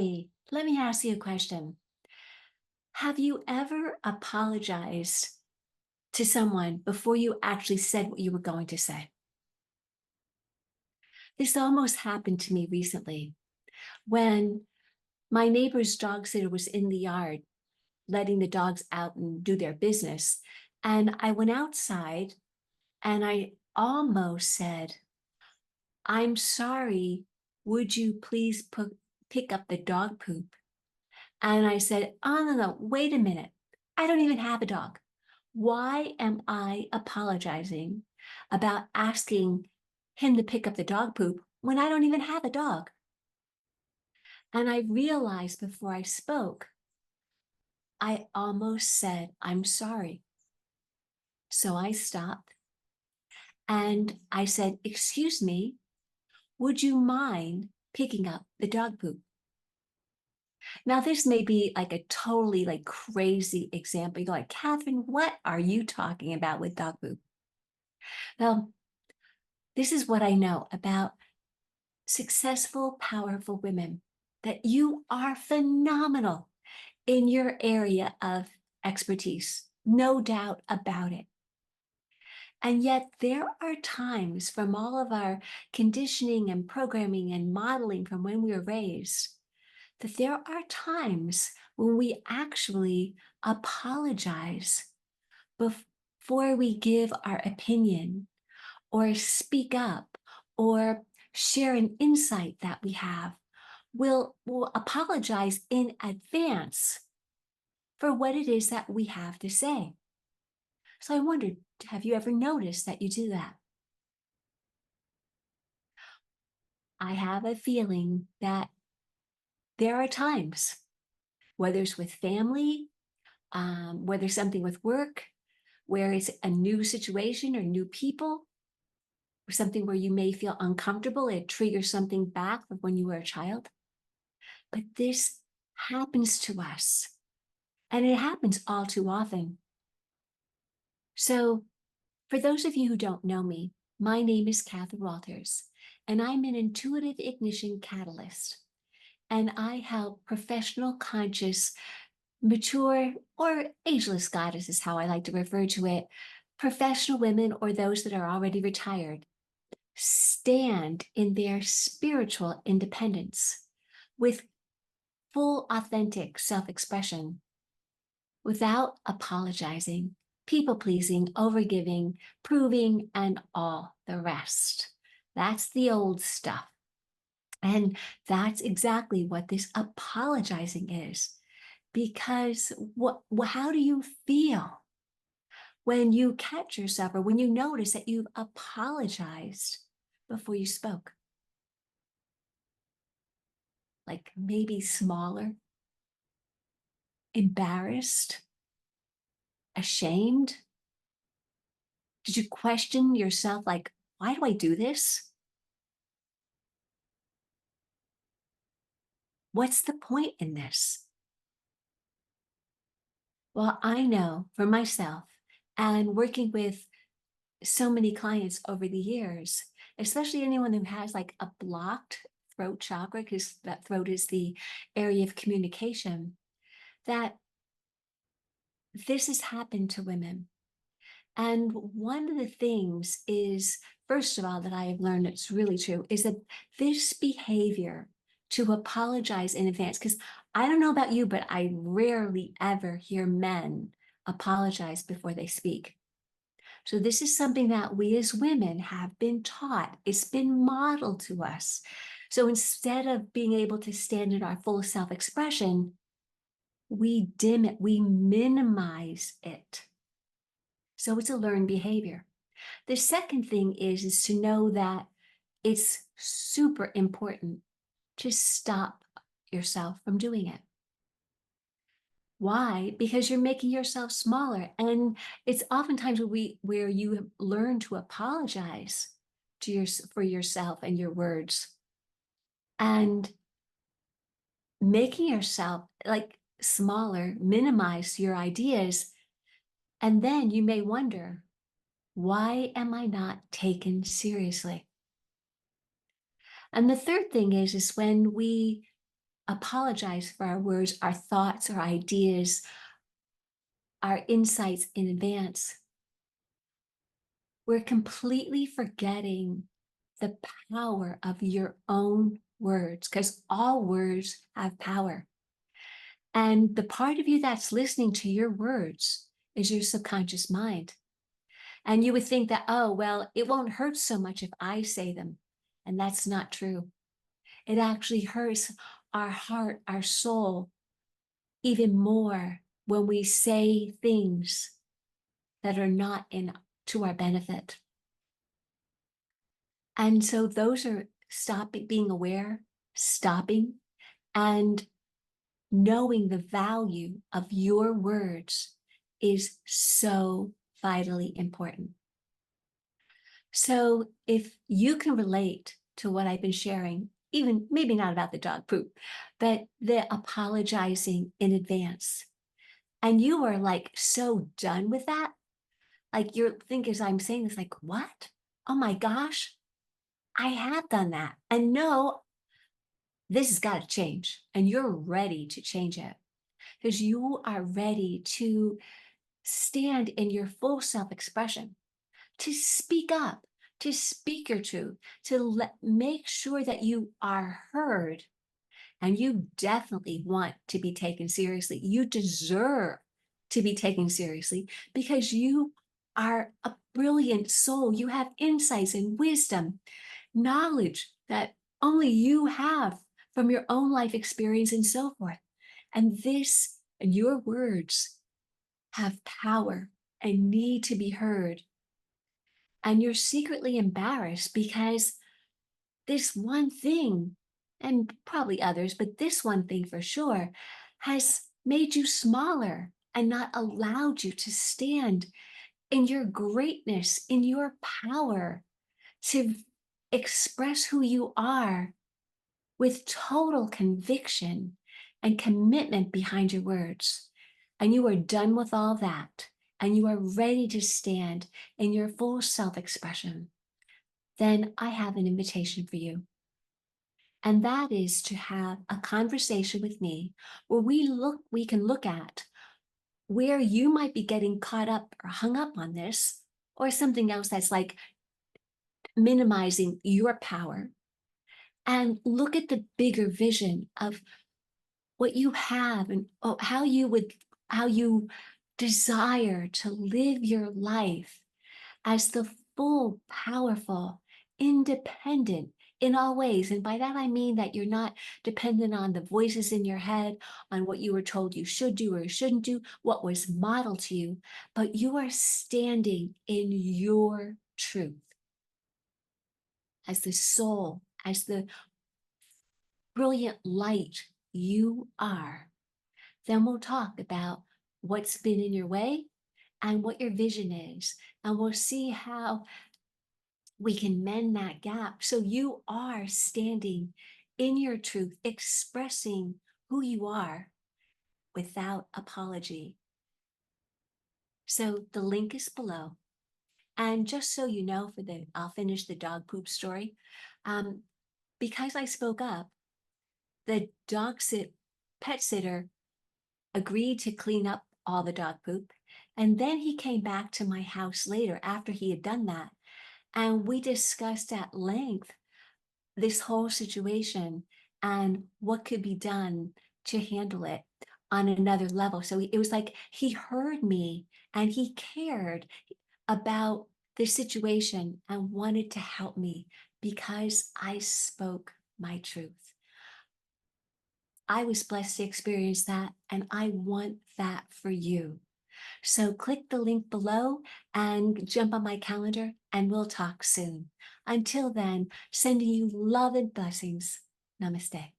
Hey, let me ask you a question. Have you ever apologized to someone before you actually said what you were going to say? This almost happened to me recently when my neighbor's dog sitter was in the yard letting the dogs out and do their business. And I went outside and I almost said, I'm sorry, would you please pick up the dog poop? And I said, oh, no, no, wait a minute. I don't even have a dog. Why am I apologizing about asking him to pick up the dog poop when I don't even have a dog? And I realized before I spoke, I almost said, I'm sorry. So I stopped and I said, excuse me, would you mind picking up the dog poop? Now, this may be like a totally like crazy example. You go like, Catherine, what are you talking about with dog poop? Well, this is what I know about successful, powerful women, that you are phenomenal in your area of expertise, no doubt about it. And yet there are times from all of our conditioning and programming and modeling from when we were raised that there are times when we actually apologize before we give our opinion or speak up or share an insight that we have. We'll apologize in advance for what it is that we have to say. So I wondered, have you ever noticed that you do that? I have a feeling that there are times, whether it's with family, whether something with work, where it's a new situation or new people, or something where you may feel uncomfortable, it triggers something back from when you were a child. But this happens to us, and it happens all too often. So, for those of you who don't know me, my name is Catherine Walters, and I'm an intuitive ignition catalyst. And I help professional, conscious, mature, or ageless goddess is how I like to refer to it, professional women or those that are already retired, stand in their spiritual independence with full, authentic self expression without apologizing, people pleasing, overgiving, proving, and all the rest. That's the old stuff. And that's exactly what this apologizing is. Because how do you feel when you catch yourself or when you notice that you've apologized before you spoke? Like maybe smaller, embarrassed, ashamed? Did you question yourself, like, why do I do this? What's the point in this? Well, I know for myself and working with so many clients over the years, especially anyone who has like a blocked throat chakra, because that throat is the area of communication, that this has happened to women. And one of the things is, first of all, that I have learned that's really true is that this behavior to apologize in advance, because I don't know about you, but I rarely ever hear men apologize before they speak. So this is something that we as women have been taught. It's been modeled to us. So instead of being able to stand in our full self-expression, we dim it, we minimize it. So it's a learned behavior. The second thing is to know that it's super important to stop yourself from doing it. Why? Because you're making yourself smaller. And it's oftentimes where you learn to apologize for yourself and your words. And making yourself like smaller, minimize your ideas. And then you may wonder, why am I not taken seriously? And the third thing is when we apologize for our words, our thoughts, our ideas, our insights in advance, we're completely forgetting the power of your own words, because all words have power. And the part of you that's listening to your words is your subconscious mind. And you would think that, oh, well, it won't hurt so much if I say them. And that's not true. It actually hurts our heart, our soul, even more when we say things that are not in to our benefit. And so those are stopping, being aware, stopping, and knowing the value of your words is so vitally important. So if you can relate to what I've been sharing, even maybe not about the dog poop, but the apologizing in advance, and you are like so done with that, like you're thinking as I'm saying this, like, what? Oh my gosh, I have done that. And no, this has got to change. And you're ready to change it because you are ready to stand in your full self expression, to speak up, to speak your truth, to make sure that you are heard. And you definitely want to be taken seriously. You deserve to be taken seriously because you are a brilliant soul. You have insights and wisdom, knowledge that only you have from your own life experience and so forth. And this and your words have power and need to be heard. And you're secretly embarrassed because this one thing, and probably others, but this one thing for sure, has made you smaller and not allowed you to stand in your greatness, in your power, to express who you are with total conviction and commitment behind your words. And you are done with all that, and you are ready to stand in your full self expression, then I have an invitation for you. And that is to have a conversation with me where we can look at where you might be getting caught up or hung up on this, or something else that's like minimizing your power, and look at the bigger vision of what you have and how you desire to live your life as the full, powerful, independent in all ways. And by that, I mean that you're not dependent on the voices in your head, on what you were told you should do or shouldn't do, what was modeled to you, but you are standing in your truth as the soul, as the brilliant light you are. Then we'll talk about what's been in your way and what your vision is. And we'll see how we can mend that gap so you are standing in your truth, expressing who you are without apology. So the link is below. And just so you know, I'll finish the dog poop story. Because I spoke up, the pet sitter agreed to clean up all the dog poop. And then he came back to my house later after he had done that. And we discussed at length this whole situation and what could be done to handle it on another level. So it was like he heard me and he cared about the situation and wanted to help me because I spoke my truth. I was blessed to experience that, and I want that for you. So click the link below and jump on my calendar, and we'll talk soon. Until then, sending you love and blessings. Namaste.